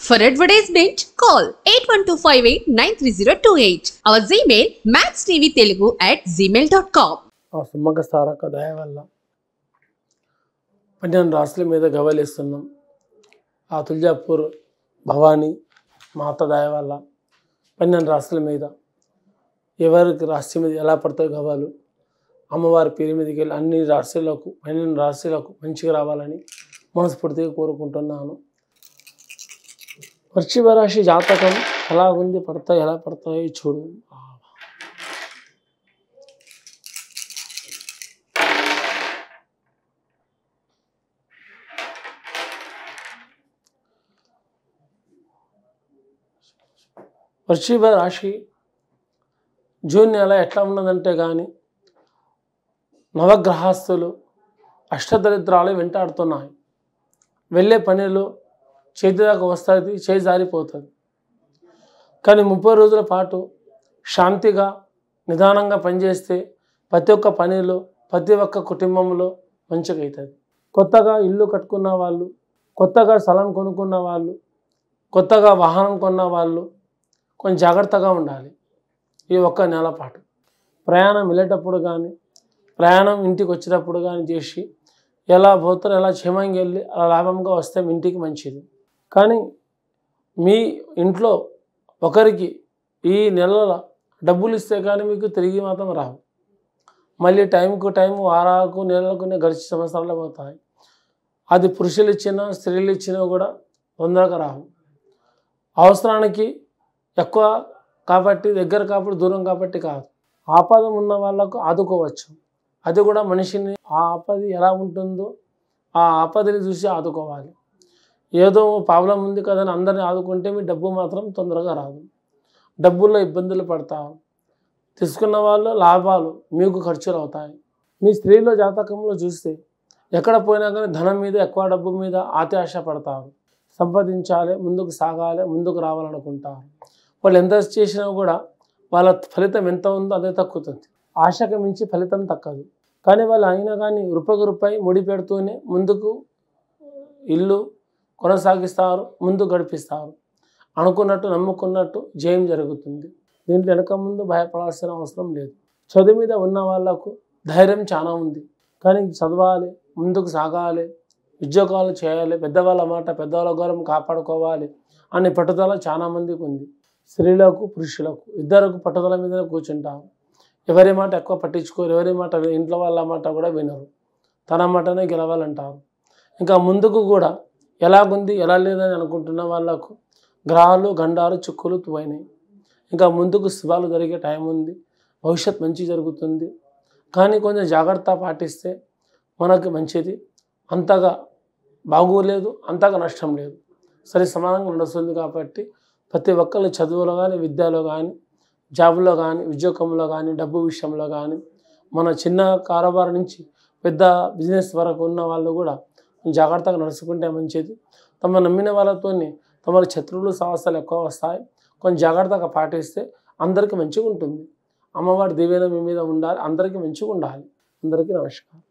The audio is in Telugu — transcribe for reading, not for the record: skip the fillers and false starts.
For advertisement, call 8125893028. Our Gmail maxtvtelugu@gmail.com. ఆ సుమ్మక సారక దయ వల్ల 12 రాష్ట్రాల మీద గవ్వలేస్తున్నాం. ఆ తుల్జాపూర్ భవానీ మాత దయ వల్ల 12 రాష్ట్రాల మీద ఎవరికి రాష్ట్రం మీద ఎలా పడతాయి గవ్వలు అమ్మవారి పేరు మీదకి వెళ్ళి అన్ని రాష్ట్రాలకు 12 రాష్ట్రాలకు మంచిగా రావాలని మనస్ఫూర్తిగా కోరుకుంటున్నాను. వృశ్చిక రాశి జాతకం ఎలా ఉంది, ఎలా పడతాయి చూడు. వృశ్చిక రాశి జూన్ నెల ఎట్లా ఉన్నదంటే కానీ నవగ్రహాస్తులు అష్టదరిద్రాలు వెంటాడుతున్నాయి. వెళ్ళే పనిలో చేతి దాకా వస్తుంది, చేయి జారిపోతుంది. కానీ 30 రోజుల పాటు శాంతిగా నిదానంగా పనిచేస్తే ప్రతి ఒక్క పనిలో ప్రతి ఒక్క కుటుంబంలో మంచిగా అవుతుంది. కొత్తగా ఇల్లు కట్టుకున్న వాళ్ళు, కొత్తగా స్థలం కొనుక్కున్న వాళ్ళు, కొత్తగా వాహనం కొన్న వాళ్ళు కొంచెం జాగ్రత్తగా ఉండాలి. ఈ ఒక్క నెల పాటు ప్రయాణం వెళ్ళేటప్పుడు కానీ ప్రయాణం ఇంటికి వచ్చేటప్పుడు కానీ చేసి ఎలా పోతారో ఎలా క్షేమంగా వెళ్ళి అలా లాభంగా వస్తే మీ ఇంటికి మంచిది. కానీ మీ ఇంట్లో ఒకరికి ఈ నెలలో డబ్బులు ఇస్తే కానీ మీకు తిరిగి మాత్రం రావు. మళ్ళీ టైంకు టైం వారాలకు నెలలకు గడిచి సంవత్సరాలు పోతాయి. అది పురుషులు ఇచ్చినా స్త్రీలు ఇచ్చినా కూడా తొందరగా రావు. అవసరానికి ఎక్కువ కాబట్టి దగ్గర కాబట్టి దూరం కాబట్టి కాదు. ఆపద ఉన్న వాళ్ళకు ఆదుకోవచ్చు. అది కూడా మనిషిని ఆ ఆపద ఎలా ఉంటుందో ఆ ఆపదని చూసి ఆదుకోవాలి. ఏదో ప్రాబ్లం ఉంది కదని అందరిని ఆదుకుంటే మీ డబ్బు మాత్రం తొందరగా రాదు. డబ్బుల్లో ఇబ్బందులు పడతారు. తీసుకున్న వాళ్ళు లాభాలు మీకు ఖర్చులు అవుతాయి. మీ స్త్రీలో జాతకంలో చూస్తే ఎక్కడ పోయినా కానీ ధనం మీద ఎక్కువ డబ్బు మీద ఆశ పడతారు. సంపాదించాలి, ముందుకు సాగాలి, ముందుకు రావాలనుకుంటారు. వాళ్ళు ఎంత చేసినా కూడా వాళ్ళ ఫలితం ఎంత ఉందో అదే తక్కుతుంది. ఆశకు మించి ఫలితం తక్కదు. కానీ వాళ్ళు అయినా కానీ రూపాయి ముడి పెడుతూనే ముందుకు ఇల్లు కొనసాగిస్తారు, ముందు గడిపిస్తారు. అనుకున్నట్టు నమ్ముకున్నట్టు జయం జరుగుతుంది. దీంట్లో వెనక ముందు భయపడాల్సిన అవసరం లేదు. చదువు మీద ఉన్న వాళ్ళకు ధైర్యం చాలా ఉంది. కానీ చదవాలి, ముందుకు సాగాలి, ఉద్యోగాలు చేయాలి, పెద్దవాళ్ళ మాట పెద్దవాళ్ళ గౌరవం కాపాడుకోవాలి అనే పట్టుదల చాలామందికి ఉంది. స్త్రీలకు పురుషులకు ఇద్దరికి పట్టుదల మీదనే కూర్చుంటారు. ఎవరి మాట ఎక్కువ పట్టించుకోరు. ఎవరి మాట ఇంట్లో వాళ్ళ మాట కూడా వినరు. తన మాటనే గెలవాలంటారు. ఇంకా ముందుకు కూడా ఎలాగుంది ఎలా లేదని అనుకుంటున్న వాళ్ళకు గ్రహాలు గండాలు చుక్కులు పోయినాయి. ఇంకా ముందుకు శుభాలు జరిగే టైం ఉంది. భవిష్యత్ మంచి జరుగుతుంది. కానీ కొంచెం జాగ్రత్త పాటిస్తే మనకి మంచిది. అంతగా బాగోలేదు, అంతగా నష్టం లేదు. సరి సమానంగా నడుస్తుంది. కాబట్టి ప్రతి ఒక్కరు చదువులో కానీ విద్యలో కానీ జాబులో కానీ ఉద్యోగంలో కానీ డబ్బు విషయంలో కానీ మన చిన్న కారోబార్ నుంచి పెద్ద బిజినెస్ వరకు ఉన్న వాళ్ళు కూడా జాగ్రత్తగా నడుచుకుంటే మంచిది. తమ నమ్మిన వాళ్ళతో తమ శత్రువులు సమస్యలు ఎక్కువ వస్తాయి. కొంచెం జాగ్రత్తగా పాటిస్తే అందరికీ మంచిగా ఉంటుంది. అమ్మవారి దీవెన మీ మీద ఉండాలి. అందరికీ మంచిగా ఉండాలి. అందరికీ నమస్కారం.